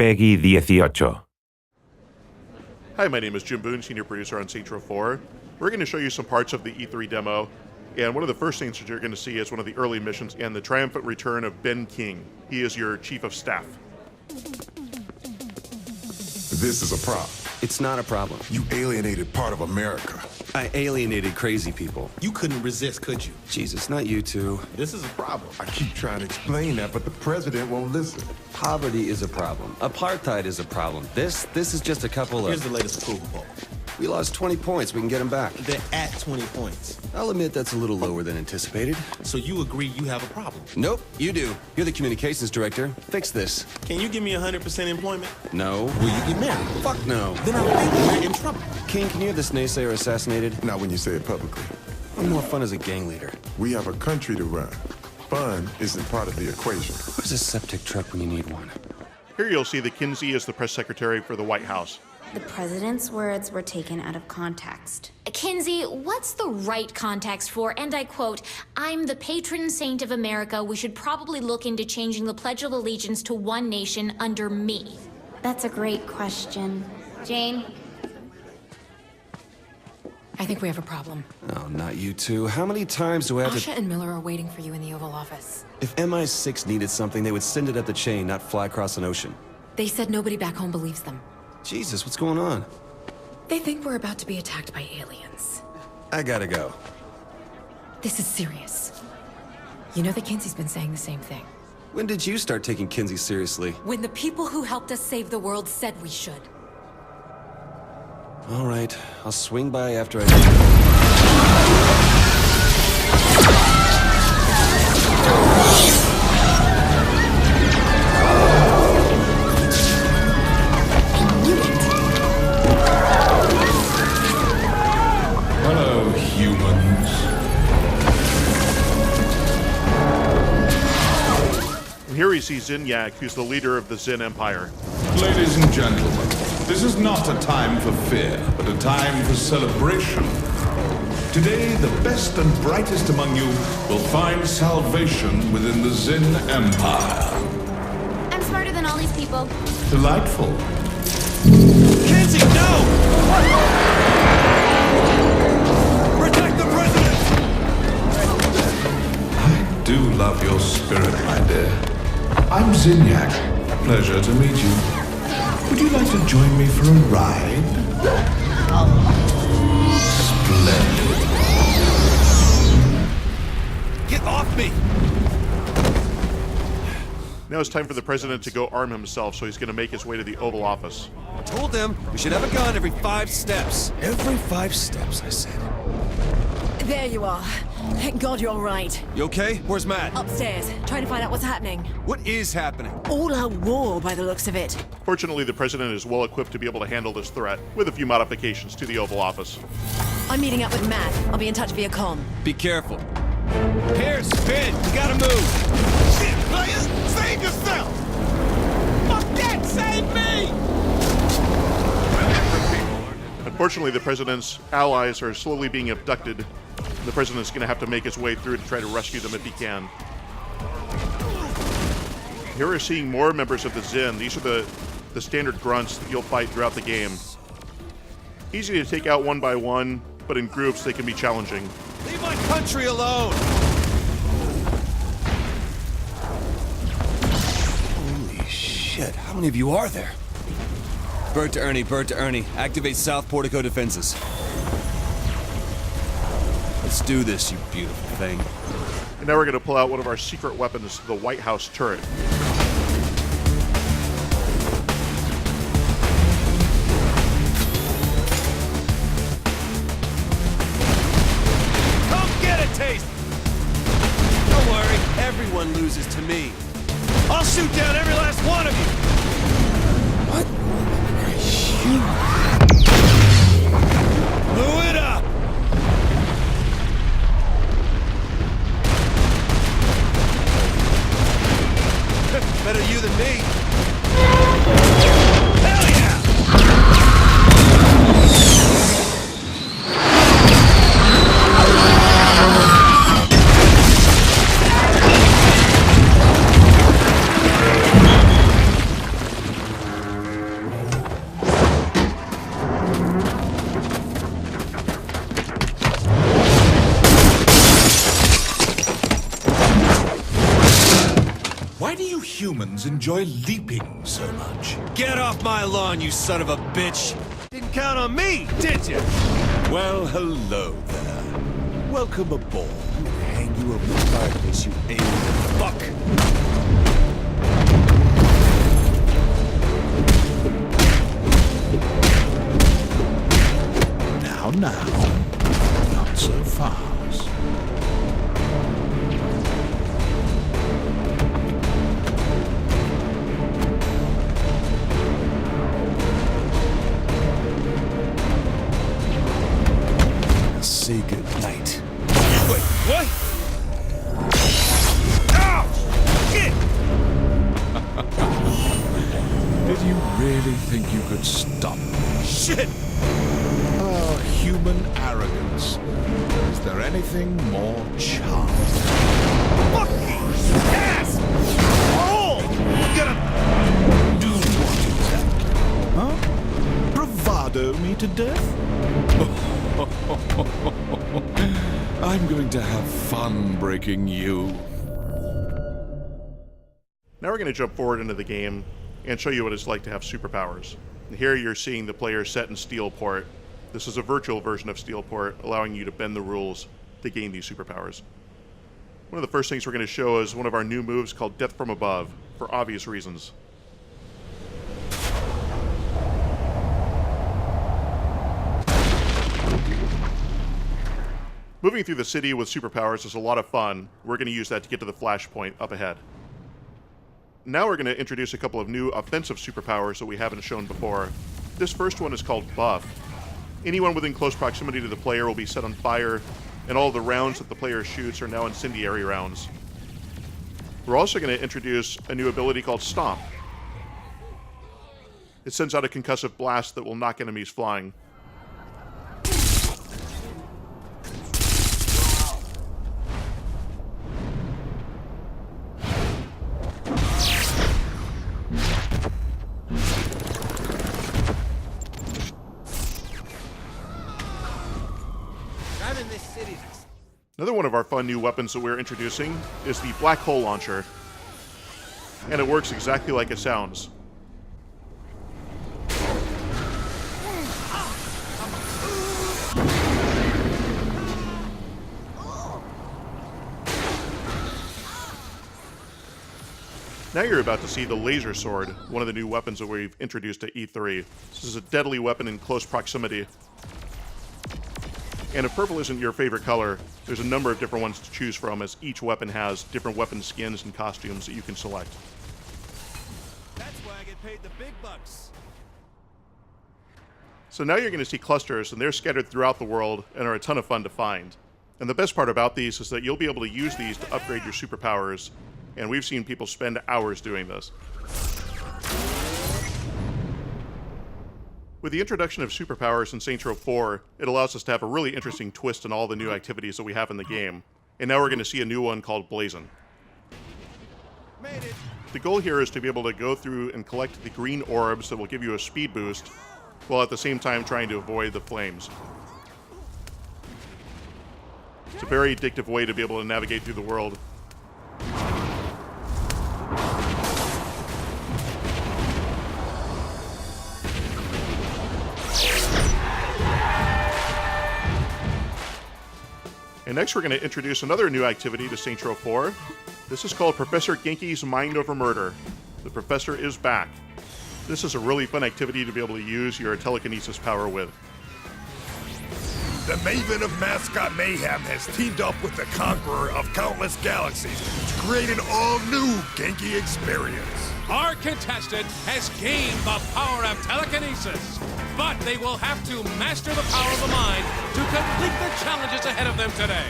Peggy 18. Hi, my name is Jim Boone, senior producer on Saints Row 4. We're going to show you some parts of the E3 demo, and one of the first things that you're going to see is one of the early missions and the triumphant return of Ben King. He is your chief of staff. This is a problem. It's not a problem. You alienated part of America. I alienated crazy people. You couldn't resist, could you? Jesus, not you two. This is a problem. I keep trying to explain that, but the president won't listen. Poverty is a problem. Apartheid is a problem. This is just a couple of... Here's the latest approval poll. We lost 20 points. We can get them back. They're at 20 points. I'll admit that's a little lower than anticipated. So you agree you have a problem? Nope, you do. You're the communications director. Fix this. Can you give me 100% employment? No. Will you get married? Fuck no. Then I think we're in trouble. King, can you have this naysayer assassinated? Not when you say it publicly. I'm more fun as a gang leader. We have a country to run. Fun isn't part of the equation. Where's a septic truck when you need one? Here you'll see that Kinsey is the press secretary for the White House. The president's words were taken out of context. Kinsey, what's the right context for, and I quote, "I'm the patron saint of America. We should probably look into changing the Pledge of Allegiance to one nation under me"? That's a great question. Jane? I think we have a problem. Oh, not you two. How many times do I have Asha and Miller are waiting for you in the Oval Office. If MI6 needed something, they would send it up the chain, not fly across an ocean. They said nobody back home believes them. Jesus, what's going on? They think we're about to be attacked by aliens. I gotta go. This is serious. You know that Kinsey's been saying the same thing. When did you start taking Kinsey seriously? When the people who helped us save the world said we should. All right, I'll swing by after I... Hello, humans. And here we see Zinyak, who's the leader of the Zin Empire. Ladies and gentlemen, this is not a time for fear, but a time for celebration. Today, the best and brightest among you will find salvation within the Zin Empire. I'm smarter than all these people. Delightful. Kinsey, no! Protect the president! I do love your spirit, my dear. I'm Zinyak. Pleasure to meet you. Would you like to join me for a ride? Splendid. Get off me! Now it's time for the president to go arm himself, so he's going to make his way to the Oval Office. I told them we should have a gun every 5 steps. Every 5 steps, I said. There you are. Thank God you're all right. You okay? Where's Matt? Upstairs, trying to find out what's happening. What is happening? All out war by the looks of it. Fortunately, the president is well equipped to be able to handle this threat, with a few modifications to the Oval Office. I'm meeting up with Matt. I'll be in touch via comm. Be careful. Pierce, Finn, you gotta move. Shit, players! Save yourself! Fuck that! Save me! Unfortunately, the president's allies are slowly being abducted. The president's going to have to make his way through to try to rescue them if he can. Here we're seeing more members of the Zin. These are the standard grunts that you'll fight throughout the game. Easy to take out one by one, but in groups they can be challenging. Leave my country alone! Holy shit, how many of you are there? Bird to Ernie. Activate South Portico defenses. Let's do this, you beautiful thing. And now we're going to pull out one of our secret weapons, the White House turret. Come get a taste! Don't worry, everyone loses to me. I'll shoot down every last one of you! What? Blew it up! humans enjoy leaping so much? Get off my lawn, you son of a bitch! Didn't count on me, did you? Well, hello there. Welcome aboard. Hang you over the fireplace, you alien fuck! Now, not so fast. Say goodnight. Wait, what? Ow! Shit! Did you really think you could stop me? Shit! Oh, human arrogance. Is there anything more charming? Fucking ass! Oh! Gonna Do what exactly? Huh? Bravado me to death? I'm going to have fun breaking you. Now we're going to jump forward into the game and show you what it's like to have superpowers. And here you're seeing the player set in Steelport. This is a virtual version of Steelport, allowing you to bend the rules to gain these superpowers. One of the first things we're going to show is one of our new moves called Death from Above, for obvious reasons. Moving through the city with superpowers is a lot of fun. We're going to use that to get to the flashpoint up ahead. Now we're going to introduce a couple of new offensive superpowers that we haven't shown before. This first one is called Buff. Anyone within close proximity to the player will be set on fire, and all the rounds that the player shoots are now incendiary rounds. We're also going to introduce a new ability called Stomp. It sends out a concussive blast that will knock enemies flying. Another one of our fun new weapons that we're introducing is the Blackhole Launcher. And it works exactly like it sounds. Now you're about to see the Laser Sword, one of the new weapons that we've introduced to E3. This is a deadly weapon in close proximity. And if purple isn't your favorite color, there's a number of different ones to choose from, as each weapon has different weapon skins and costumes that you can select. That's why I get paid the big bucks. So now you're going to see clusters, and they're scattered throughout the world and are a ton of fun to find. And the best part about these is that you'll be able to use these to upgrade your superpowers, and we've seen people spend hours doing this. With the introduction of superpowers in Saints Row 4, it allows us to have a really interesting twist in all the new activities that we have in the game. And now we're going to see a new one called Blazon. Made it. The goal here is to be able to go through and collect the green orbs that will give you a speed boost, while at the same time trying to avoid the flames. It's a very addictive way to be able to navigate through the world. And next we're going to introduce another new activity to Saints Row 4. This is called Professor Genki's Mind Over Murder. The Professor is back. This is a really fun activity to be able to use your telekinesis power with. The Maven of Mascot Mayhem has teamed up with the Conqueror of Countless Galaxies to create an all-new Genki experience. Our contestant has gained the power of telekinesis, but they will have to master the power of the mind to complete the challenges ahead of them today.